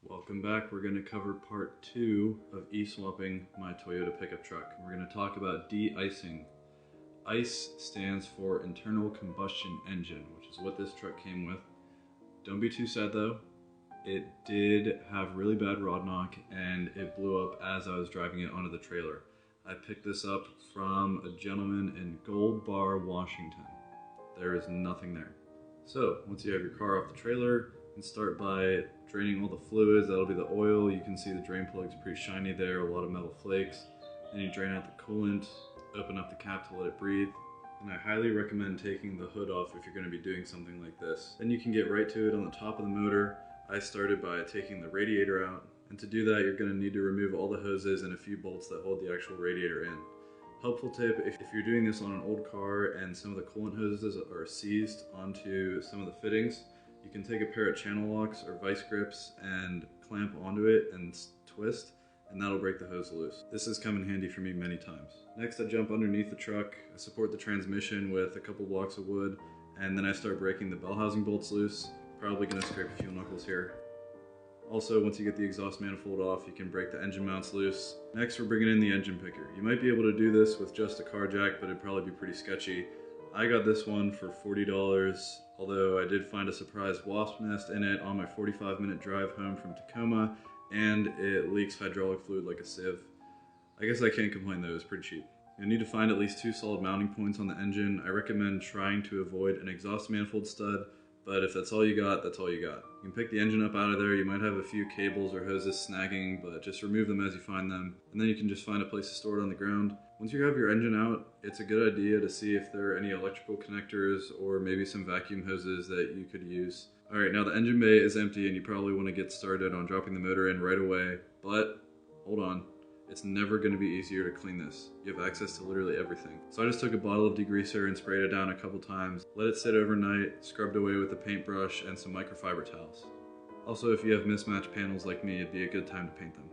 Welcome back. We're going to cover part 2 of e-swapping my Toyota pickup truck. We're going to talk about de-icing. ICE stands for internal combustion engine, which is what this truck came with. Don't be too sad though. It did have really bad rod knock and it blew up as I was driving it onto the trailer. I picked this up from a gentleman in Gold Bar, Washington. There is nothing there. So once you have your car off the trailer, and start by draining all the fluids. That'll be the oil. You can see the drain plug's pretty shiny there, a lot of metal flakes. Then you drain out the coolant, open up the cap to let it breathe. And I highly recommend taking the hood off if you're going to be doing something like this. Then you can get right to it on the top of the motor. I started by taking the radiator out. And to do that, you're going to need to remove all the hoses and a few bolts that hold the actual radiator in. Helpful tip, if you're doing this on an old car and some of the coolant hoses are seized onto some of the fittings, you can take a pair of channel locks or vice grips and clamp onto it and twist, and that'll break the hose loose. This has come in handy for me many times. Next, I jump underneath the truck, I support the transmission with a couple blocks of wood, and then I start breaking the bell housing bolts loose. Probably gonna scrape a few knuckles here. Also, once you get the exhaust manifold off, you can break the engine mounts loose. Next, we're bringing in the engine picker. You might be able to do this with just a car jack, but it'd probably be pretty sketchy. I got this one for $40, although I did find a surprise wasp nest in it on my 45-minute drive home from Tacoma, and it leaks hydraulic fluid like a sieve. I guess I can't complain though, it's pretty cheap. You'll need to find at least 2 solid mounting points on the engine. I recommend trying to avoid an exhaust manifold stud, but if that's all you got, that's all you got. You can pick the engine up out of there. You might have a few cables or hoses snagging, but just remove them as you find them. And then you can just find a place to store it on the ground. Once you have your engine out, it's a good idea to see if there are any electrical connectors or maybe some vacuum hoses that you could use. Alright, now the engine bay is empty and you probably want to get started on dropping the motor in right away, but hold on. It's never going to be easier to clean this. You have access to literally everything. So I just took a bottle of degreaser and sprayed it down a couple times, let it sit overnight, scrubbed away with a paintbrush and some microfiber towels. Also, if you have mismatched panels like me, it'd be a good time to paint them.